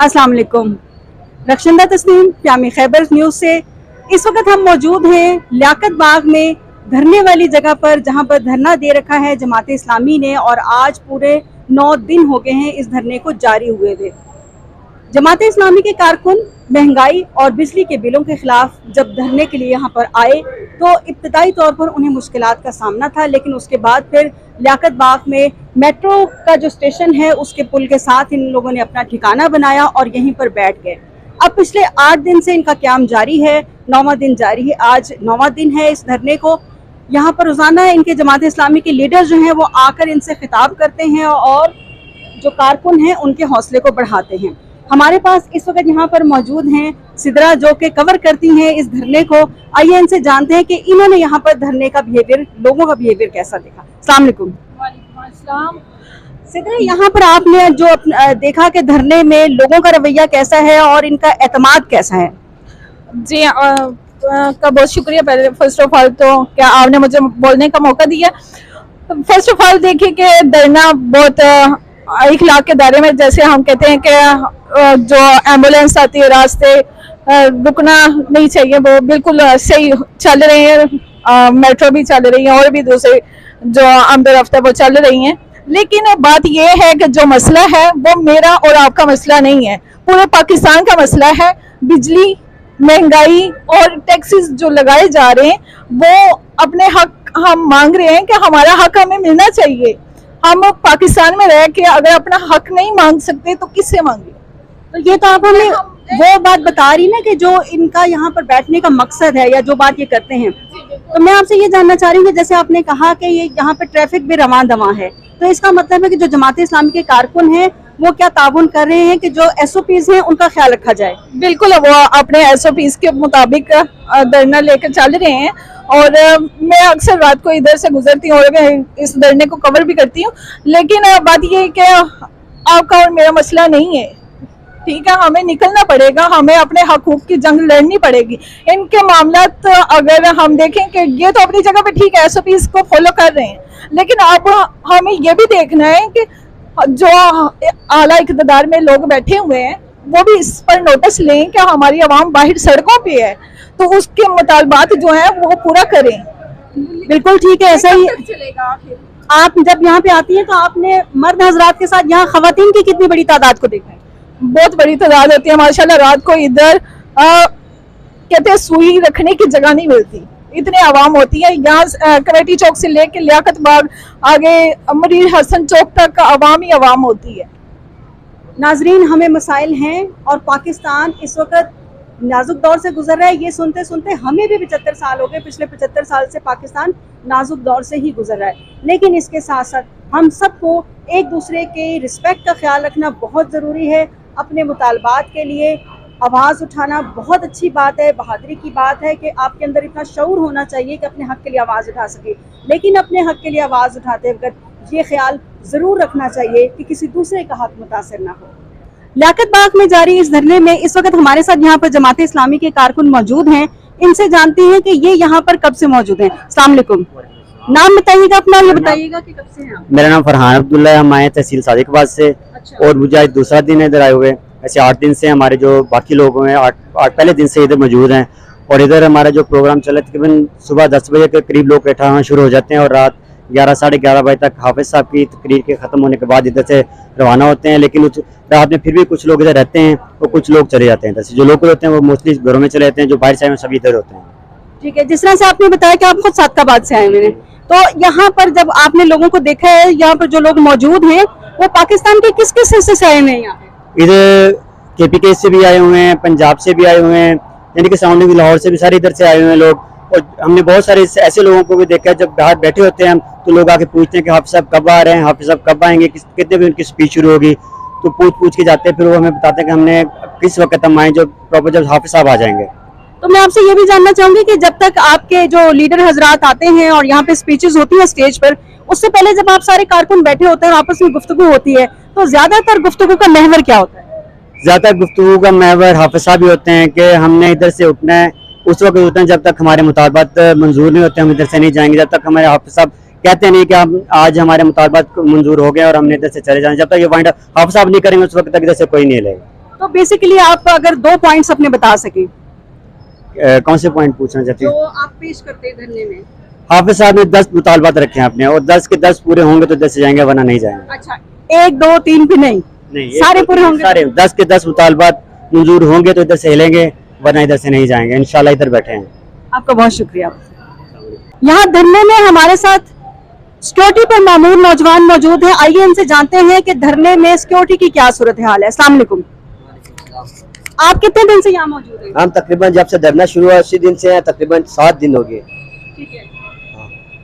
अस्सलाम वालेकुम। रक्षंदा तस्नीम, प्यामी खैबर न्यूज़ से। इस वक्त हम मौजूद हैं लियाकत बाग में, धरने वाली जगह पर, जहां पर धरना दे रखा है जमात इस्लामी ने और आज पूरे 9 दिन हो गए हैं इस धरने को जारी हुए थे। जमात इस्लामी के कारकुन महंगाई और बिजली के बिलों के खिलाफ जब धरने के लिए यहाँ पर आए तो इब्तदाई तौर पर उन्हें मुश्किलात का सामना था, लेकिन उसके बाद फिर लियाकत बाग में मेट्रो का जो स्टेशन है उसके पुल के साथ इन लोगों ने अपना ठिकाना बनाया और यहीं पर बैठ गए। अब पिछले 8 दिन से इनका क्याम जारी है, 9वां दिन जारी है। आज 9वां दिन है इस धरने को। यहाँ पर रोजाना इनके जमात इस्लामी के लीडर जो हैं वो आकर इनसे खिताब करते हैं और जो कारकुन हैं उनके हौसले को बढ़ाते हैं। हमारे पास इस वक्त यहाँ पर मौजूद हैं सिद्रा, जो कि कवर करती हैं इस धरने को। आइए इनसे जानते हैं कि इन्होंने यहाँ पर धरने का बिहेवियर, लोगों का बिहेवियर कैसा देखा। अस्सलाम वालेकुम। वालेकुम अस्सलाम। सिद्रा, यहाँ पर आपने जो देखा कि धरने में लोगों का रवैया कैसा है और इनका एतमाद कैसा है? जी का बहुत शुक्रिया। पहले फर्स्ट ऑफ ऑल तो क्या आपने मुझे बोलने का मौका दिया। फर्स्ट ऑफ ऑल देखिए कि धरना बहुत इखलाक के दायरे में, जैसे हम कहते हैं कि जो एम्बुलेंस आती है रास्ते रुकना नहीं चाहिए, वो बिल्कुल सही चल रही है। मेट्रो भी चल रही है और भी दूसरे जो आमद रफ्ता वो चल रही हैं। लेकिन बात यह है कि जो मसला है वो मेरा और आपका मसला नहीं है, पूरे पाकिस्तान का मसला है। बिजली, महंगाई और टैक्सेस जो लगाए जा रहे हैं वो अपने हक हम मांग रहे हैं कि हमारा हक हमें मिलना चाहिए। हम पाकिस्तान में रह के अगर अपना हक नहीं मांग सकते तो किससे मांगे? तो ये तो आप हमें वो बात बता रही ना कि जो इनका यहाँ पर बैठने का मकसद है या जो बात ये करते हैं, तो मैं आपसे ये जानना चाह रही हूँ कि जैसे आपने कहा कि ये यहाँ पर ट्रैफिक भी रवां दवां है, तो इसका मतलब है कि जो जमात इस्लामी के कारकुन हैं वो क्या ताउन कर रहे हैं कि जो SOPs हैं उनका ख्याल रखा जाए? बिल्कुल, वो अपने SOPs के मुताबिक धरना लेकर चल रहे हैं। और मैं अक्सर रात को इधर से गुजरती हूँ और मैं इस धरने को कवर भी करती हूँ। लेकिन बात ये है कि आपका और मेरा मसला नहीं है, ठीक है। हमें निकलना पड़ेगा, हमें अपने हकूक की जंग लड़नी पड़ेगी। इनके मामलात अगर हम देखें कि ये तो अपनी जगह पे ठीक है, SOPs को फॉलो कर रहे हैं, लेकिन अब हमें ये भी देखना है कि जो आला इक़्तिदार में लोग बैठे हुए हैं वो भी इस पर नोटिस लें कि हमारी आवाम बाहर सड़कों पे है, तो उसके मुतालबात जो है वो पूरा करें। बिल्कुल ठीक है, ऐसा ही चलेगा। आप जब यहाँ पे आती हैं तो आपने मर्द हजरात के साथ यहाँ खवातीन की कितनी बड़ी तादाद को देखा है? बहुत बड़ी तादाद होती है माशाल्लाह। रात को इधर कहते हैं सुई रखने की जगह नहीं मिलती, इतने आवाम होती है। यहाँ कमेटी चौक से लेके लियाकत बाग आगे अमीर हसन चौक तक आवाम ही आवाम होती है। नाजरीन, हमें मसाइल हैं और पाकिस्तान इस वक्त नाजुक दौर से गुजर रहा है। ये सुनते सुनते हमें भी 75 साल हो गए। पिछले 75 साल से पाकिस्तान नाजुक दौर से ही गुजर रहा है, लेकिन इसके साथ साथ हम सबको एक दूसरे के रिस्पेक्ट का ख्याल रखना बहुत ज़रूरी है। अपने मुतालबात के लिए आवाज़ उठाना बहुत अच्छी बात है, बहादुरी की बात है कि आपके अंदर इतना शऊर होना चाहिए कि अपने हक़ के लिए आवाज़ उठा सके। लेकिन अपने हक़ के लिए आवाज़ उठाते वक्त ये ख्याल ज़रूर रखना चाहिए कि किसी दूसरे का हक़ मुतासर ना हो। लियाकत बाग में जारी इस धरने में इस वक्त हमारे साथ यहाँ पर जमात इस्लामी के कारकुन मौजूद हैं। इनसे जानते हैं कि ये यहाँ पर कब से मौजूद हैं। अस्सलाम वालेकुम। नाम बताइएगा अपना, ये बताइएगा कि कब से हैं आप? मेरा नाम फरहान अब्दुल्ला है, हम आए तहसील सादिकाबाद से। अच्छा। और मुझे आज दूसरा दिन है इधर आए हुए। ऐसे 8 दिन से हमारे जो बाकी लोग हैं 8 पहले दिन से इधर मौजूद हैं। और इधर हमारा जो प्रोग्राम चला तकरीबन सुबह 10 बजे के करीब लोग इकट्ठा होना शुरू हो जाते हैं और रात 11 साढ़े 11 बजे तक हाफिज साहब की तकरीर के ख़त्म होने के बाद इधर से रवाना होते हैं। लेकिन उस रात में फिर भी कुछ लोग इधर रहते हैं और कुछ लोग चले जाते हैं। इधर से जो लोकल होते हैं वो मोस्टली घरों में चले जाते हैं, जो बाहर से आए हैं सभी इधर होते हैं। ठीक है, जिस तरह से आपने बताया कि आप खुद सादकाबाद से आए हुए हैं, तो यहाँ पर जब आपने लोगों को देखा है, यहाँ पर जो लोग मौजूद हैं वो पाकिस्तान के किस किस हिस्से से आए हुए हैं? यहाँ पे इधर KPK से भी आए हुए हैं, पंजाब से भी आए हुए हैं, यानी कि सराउंडिंग लाहौर से भी सारे इधर से आए हुए हैं लोग। और हमने बहुत सारे ऐसे लोगों को भी देखा है, जब बाहर बैठे होते हैं हम तो लोग आके पूछते हैं कि हाफिज साहब कब आ रहे हैं, हाफिज साहब कब आएंगे, कितने बजे उनकी स्पीच शुरू होगी, तो पूछ के जाते हैं। फिर वो हमें बताते हैं कि हमने किस वक्त हम आए, जो प्रॉपर जब हाफिज साहब आ जाएंगे। तो मैं आपसे ये भी जानना चाहूंगी कि जब तक आपके जो लीडर हजरात आते हैं और यहाँ पे स्पीचेस होती है स्टेज पर, उससे पहले जब आप सारे कारकुन बैठे होते हैं और आपस में गुफ्तगू होती है, तो ज्यादातर गुफ्तगू का महवर क्या होता है? ज्यादातर गुफ्तगू का महवर हाफिज साहब ही होते हैं कि हमने इधर से उठना है। उस वक्त होते हैं जब तक हमारे मुतालबात मंजूर नहीं होते हम इधर से नहीं जाएंगे, जब तक हमारे हाफिज साहब कहते नहीं कि हम आज हमारे मुतालबात मंजूर हो गए और हमने इधर से चले जाना, जब तक ये वाइंड हाफिज साहब नहीं करेंगे उस वक्त तक इधर से कोई नहीं लेगा। तो बेसिकली आप अगर 2 पॉइंट्स अपने बता सकें कौन से पॉइंट पूछना चाहती जो हैं? आप पेश करते हैं धरने में। हाफिज साहब ने 10 मुतालबात रखे हैं अपने, और 10 के 10 पूरे होंगे तो 10 से जाएंगे, वरना नहीं जाएंगे। अच्छा, 1 2 3 भी नहीं, नहीं, सारे पूरे होंगे? सारे 10 के 10 मुतालबात मंजूर होंगे तो इधर से हिलेंगे, वरना इधर से नहीं जाएंगे। इंशाल्लाह इधर बैठे हैं। आपका बहुत शुक्रिया। यहाँ धरने में हमारे साथ सिक्योरिटी पर मामूर नौजवान मौजूद है। आइए इनसे जानते हैं कि धरने में सिक्योरिटी की क्या सूरत हाल है। अस्सलाम वालेकुम। आप कितने दिन से यहाँ मौजूद हैं? हम तकरीबन जब से धरना शुरू हुआ उसी दिन से हैं, तकरीबन 7 दिन हो गए। ठीक है।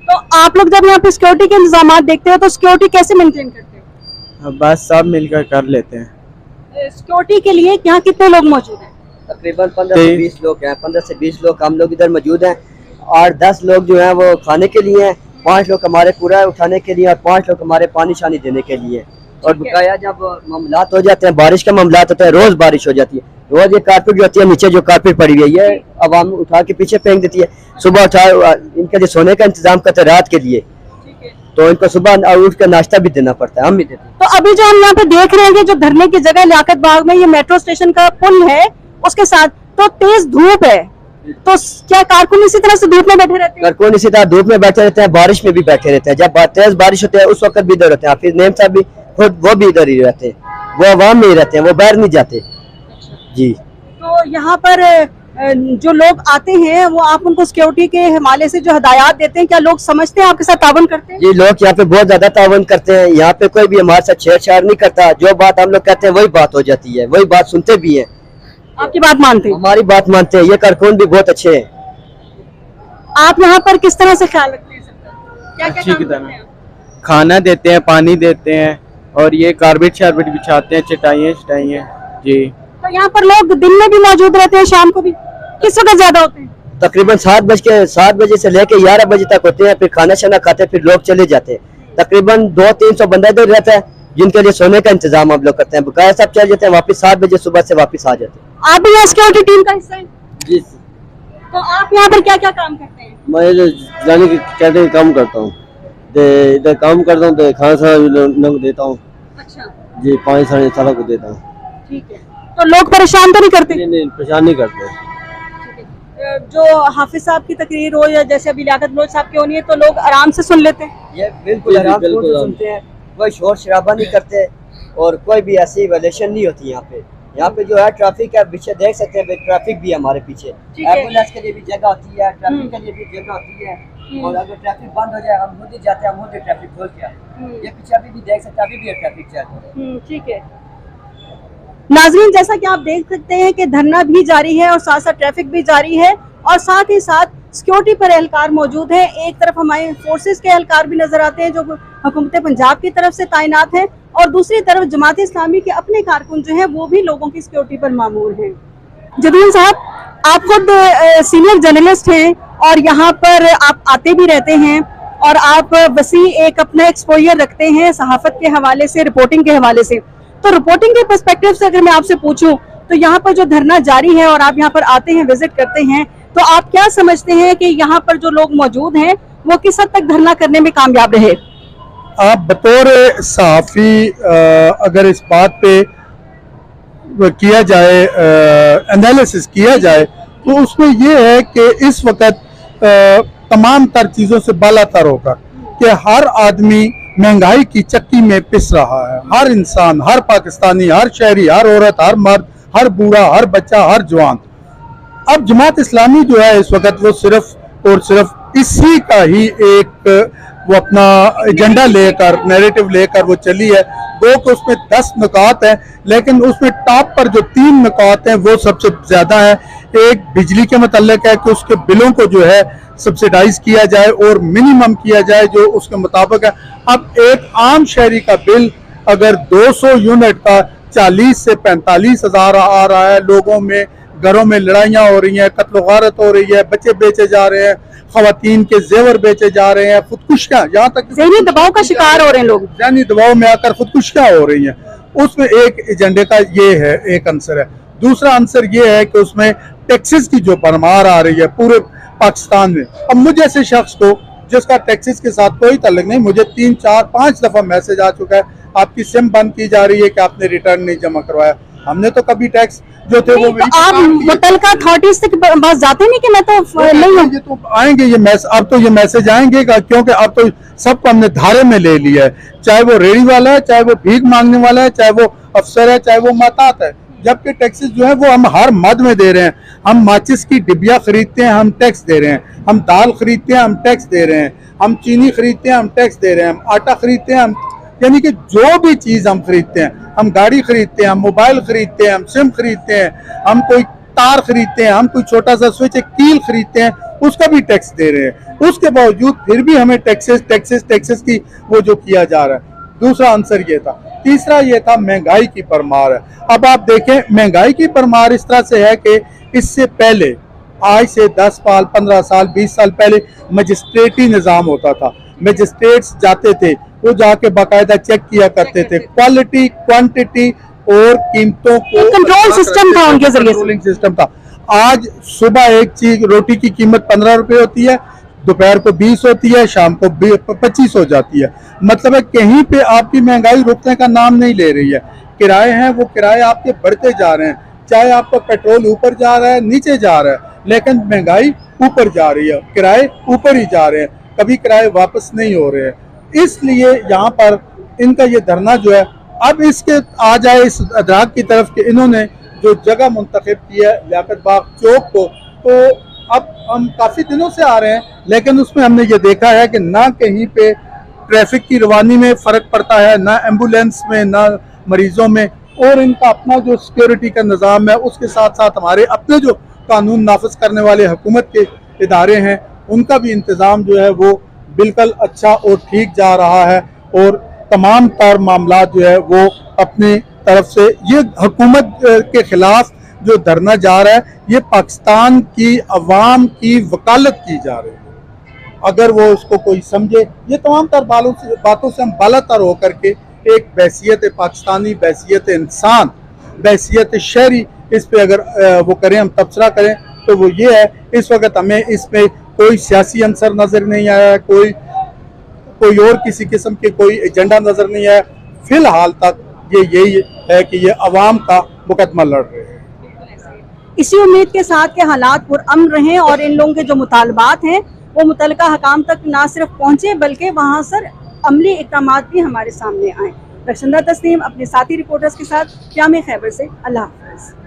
तो आप लोग जब यहाँ पे सिक्योरिटी के इंतजाम देखते हो तो सिक्योरिटी कैसे मेंटेन करते हैं? बस सब मिलकर कर लेते हैं। सिक्योरिटी के लिए यहाँ कितने लोग मौजूद हैं? तकरीबन 15 से 20 लोग हैं। 15 से 20 लोग हम लोग इधर मौजूद हैं, और 10 लोग जो हैं वो खाने के लिए हैं, 5 लोग हमारे कूड़ा उठाने के लिए, और 5 लोग हमारे पानी शानी देने के लिए। और बकाया जब मामलात हो जाते हैं, बारिश का मामलात होता है, रोज बारिश हो जाती है, रोज ये कारपेट जो होती है नीचे जो कारपेट पड़ी हुई है, ये आवाम उठा के पीछे फेंक देती है। सुबह उठा इनके लिए सोने का इंतजाम करते हैं रात के लिए, तो इनको सुबह उठ कर नाश्ता भी देना पड़ता है, हम भी देते हैं। तो अभी जो हम यहाँ पे देख रहे हैं कि जो धरने की जगह लियाकत बाग में ये मेट्रो स्टेशन का पुल है, उसके साथ तो तेज धूप है, तो क्या कारकुन इसी तरह से धूप में बैठे रहते हैं? कारकुन इसी तरह धूप में बैठे रहते हैं, बारिश में भी बैठे रहते हैं। जब तेज बारिश होती है उस वक्त भी इधर होते हैं। हाफिज नेम साहब भी खुद वो भी इधर ही रहते हैं, वो आवाम में ही रहते हैं, वो बाहर नहीं जाते जी। तो यहाँ पर जो लोग आते हैं वो आप उनको सिक्योरिटी के हवाले से जो हदायत देते हैं, क्या लोग समझते हैं, आपके साथ तावन करते हैं? जी, लोग यहाँ पे बहुत ज्यादा तावन करते हैं। यहाँ पे कोई भी हमारे साथ छेड़छाड़ नहीं करता, जो बात हम लोग कहते हैं वही बात हो जाती है, वही बात सुनते भी हैं, आपकी बात मानते हैं? हमारी बात मानते हैं। ये कारकुन भी बहुत अच्छे हैं। आप यहाँ पर किस तरह से ख्याल रखते हैं सबका? क्या क्या अच्छी काम की करते तरह हैं? खाना देते हैं, पानी देते हैं, और ये कारपेट शारपेट बिछाते हैं, चटाइयाँ जी। तो यहाँ पर लोग दिन में भी मौजूद रहते हैं, शाम को भी? किस वक्त ज्यादा होते हैं? तकरीबन 7 बजे से लेके 11 बजे तक होते हैं, फिर खाना शाना खाते हैं, फिर लोग चले जाते हैं। तकरीबन 200-300 बंदा इधर रहता है, जिनके लिए सोने का इंतजाम हम लोग करते हैं। बकाया सब चले जाते हैं वापस 7 बजे सुबह से वापस आ जाते हैं। आप भी यहाँ सिक्योरिटी टीम का हिस्सा हैं? जी, तो आप यहाँ पर क्या क्या काम करते हैं? मैं जाने की कहते हैं काम करता हूँ, इधर काम करता हूँ, तो खाना साना देता हूँ अच्छा, जी, 5 साढ़े साल को देता हूँ। ठीक है। तो लोग परेशान तो नहीं करते? नहीं, परेशान नहीं करते। जो हाफिज साहब की तकरीर हो या जैसे अभी लियाकत बलोच साहब की होनी है, तो लोग आराम से सुन लेते हैं? ये बिल्कुल आराम से सुनते हैं, कोई शोर शराबा नहीं करते, और कोई भी ऐसी वायलेशन नहीं होती यहाँ पे। यहाँ पे जो है ट्रैफिक है, पीछे देख सकते हैं, ट्रैफिक भी है हमारे पीछे, एम्बुलेंस के लिए भी जगह होती है, ट्रैफिक के लिए भी जगह होती है, और अगर ट्रैफिक बंद हो जाए हम खुद ही जाते हैं, हम खुद ही ट्रैफिक खोल के आते हैं। ये पीछे अभी भी देख सकते हैं, अभी भी ट्रैफिक चल रहा है। ठीक है। नाजरीन, जैसा कि आप देख सकते हैं कि धरना भी जारी है और साथ साथ ट्रैफिक भी जारी है, और साथ ही साथ सिक्योरिटी पर एहलकार मौजूद है। एक तरफ हमारे फोर्सेस के एहलकार भी नजर आते हैं जो हुकूमत पंजाब की तरफ से तैनात हैं, और दूसरी तरफ जमात इस्लामी के अपने कारकुन जो हैं वो भी लोगों की सिक्योरिटी पर मामूर हैं। जदीन साहब, आप खुद सीनियर जर्नलिस्ट हैं और यहाँ पर आप आते भी रहते हैं, और आप वसी एक अपना एक्सपोजर रखते हैं सहाफत के हवाले से, रिपोर्टिंग के हवाले से। तो रिपोर्टिंग के पर्सपेक्टिव से अगर मैं आपसे पूछूं तो यहाँ पर जो धरना जारी है और आप यहाँ पर आते हैं, विजिट करते हैं, तो आप क्या समझते हैं कि यहाँ पर जो लोग मौजूद हैं वो किस हद तक धरना करने में कामयाब रहे? आप बतौर सहाफ़ी अगर इस बात पे किया जाए, एनालिसिस किया जाए, तो उसमें ये है कि इस वक्त तमाम तर चीज़ों से बालातर होकर कि हर आदमी महंगाई की चक्की में पिस रहा है। हर इंसान, हर पाकिस्तानी, हर शहरी, हर औरत, हर मर्द, हर बूढ़ा, हर बच्चा, हर जवान। अब जमात इस्लामी जो है इस वक्त वो सिर्फ और सिर्फ इसी का ही एक वो अपना एजेंडा लेकर, नैरेटिव लेकर वो चली है। दो तो उसमें 10 नुकात हैं, लेकिन उसमें टॉप पर जो 3 नुकात हैं वो सबसे ज्यादा है। एक बिजली के मतलब है कि उसके बिलों को जो है सब्सिडाइज किया जाए और मिनिमम किया जाए जो उसके मुताबिक है। अब एक आम शहरी का बिल अगर 200 यूनिट का 40 से 45 हजार आ रहा है, लोगों में घरों में लड़ाइयाँ हो रही हैं, कत्ल गारत हो रही है, बच्चे बेचे जा रहे हैं, खवातीन के जेवर बेचे जा रहे हैं, खुदकुशियाँ, यहाँ तक ज़हनी दबाव का शिकार हो रहे हैं लोग, ज़हनी दबाव में आकर खुदकुशियाँ हो रही हैं। उसमें एक एजेंडे का ये है, एक आंसर है। दूसरा आंसर ये है कि उसमें टैक्सेस की जो भरमार आ रही है पूरे पाकिस्तान में। अब मुझे ऐसे शख्स को जिसका टैक्सेस के साथ कोई ताल्लुक नहीं, मुझे 3, 4, 5 दफा मैसेज आ चुका है आपकी सिम बंद की जा रही है कि आपने रिटर्न नहीं जमा करवाया। हमने तो कभी टैक्स जो थे वो तो आप मुतलका अथॉरिटीज तक पास जाते नहीं कि मैं तो नहीं हूँ? ये तो आएंगे, अब तो ये मैसेज आएंगे क्योंकि अब तो सबको हमने धारे में ले लिया है, चाहे वो रेडी वाला है, चाहे वो भीख मांगने वाला है, चाहे वो अफसर है, चाहे वो मातात है। जबकि टैक्सेस जो है वो हम हर मद में दे रहे हैं। हम माचिस की डिबिया खरीदते हैं, हम टैक्स दे रहे हैं। हम दाल खरीदते हैं, हम टैक्स दे रहे हैं। हम चीनी खरीदते हैं, हम टैक्स दे रहे हैं। हम आटा खरीदते हैं, हम यानी कि जो भी चीज हम खरीदते हैं, हम गाड़ी खरीदते हैं, हम मोबाइल खरीदते हैं, हम सिम खरीदते हैं, हम कोई तार खरीदते हैं, हम कोई छोटा सा स्विच एक कील खरीदते हैं, उसका भी टैक्स दे रहे हैं। उसके बावजूद फिर भी हमें टैक्सेस की वो जो किया जा रहा है। दूसरा आंसर ये था। तीसरा ये था महंगाई की परमार है। अब आप देखें महंगाई की परमार इस तरह से है कि इससे पहले आज से 10 साल 15 साल 20 साल पहले मजिस्ट्रेटी निज़ाम होता था। मजिस्ट्रेट्स जाते थे, वो जाके बाकायदा चेक किया करते थे क्वालिटी क्वांटिटी और कीमतों को। कंट्रोल सिस्टम था उनके जरिए, कंट्रोलिंग सिस्टम था। आज सुबह एक चीज रोटी की कीमत 15 रुपए होती है, दोपहर को 20 होती है, शाम को 25 हो जाती है। मतलब है कहीं पे आपकी महंगाई रुकने का नाम नहीं ले रही है। किराए हैं वो किराए आपके बढ़ते जा रहे हैं, चाहे आपका पेट्रोल ऊपर जा रहा है नीचे जा रहा है, लेकिन महंगाई ऊपर जा रही है, किराए ऊपर ही जा रहे हैं, कभी किराए वापस नहीं हो रहे हैं। इसलिए यहाँ पर इनका ये धरना जो है अब इसके आ जाए इस अदराक की तरफ कि इन्होंने जो जगह मुंतखब की है लियाकत बाग चौक को, तो अब हम काफ़ी दिनों से आ रहे हैं, लेकिन उसमें हमने ये देखा है कि ना कहीं पे ट्रैफिक की रवानी में फ़र्क पड़ता है, ना एम्बुलेंस में, ना मरीजों में, और इनका अपना जो सिक्योरिटी का निज़ाम है उसके साथ साथ हमारे अपने जो कानून नाफिज करने वाले हुकूमत के इदारे हैं उनका भी इंतज़ाम जो है वो बिल्कुल अच्छा और ठीक जा रहा है। और तमाम तर मामला जो है वो अपनी तरफ से ये हुकूमत के खिलाफ जो धरना जा रहा है, ये पाकिस्तान की अवाम की वकालत की जा रही है। अगर वो उसको कोई समझे, ये तमाम तर बातों से हम बालातर होकर के एक बैसियत पाकिस्तानी, बैसियत इंसान, बैसियत शहरी, इस पे अगर वो करें, हम तबसरा करें, तो वो ये है इस वक्त हमें इसमें कोई सियासी अंसर नजर नहीं आया, कोई और किसी किस्म के कोई एजेंडा नजर नहीं आया। फिलहाल तक ये यही है कि ये अवाम का मुकदमा लड़ रहे हैं। इसी उम्मीद के साथ के हालात पुरअमन रहें और इन लोगों के जो मुतालबात हैं वो मुतलका हकाम तक ना सिर्फ पहुँचे बल्कि वहाँ सर अमली इक़दामात भी हमारे सामने आए। रक्षंदा तस्नीम अपने साथी रिपोर्टर्स के साथ प्यामे खैबर से, अल्लाह हाफ़िज़।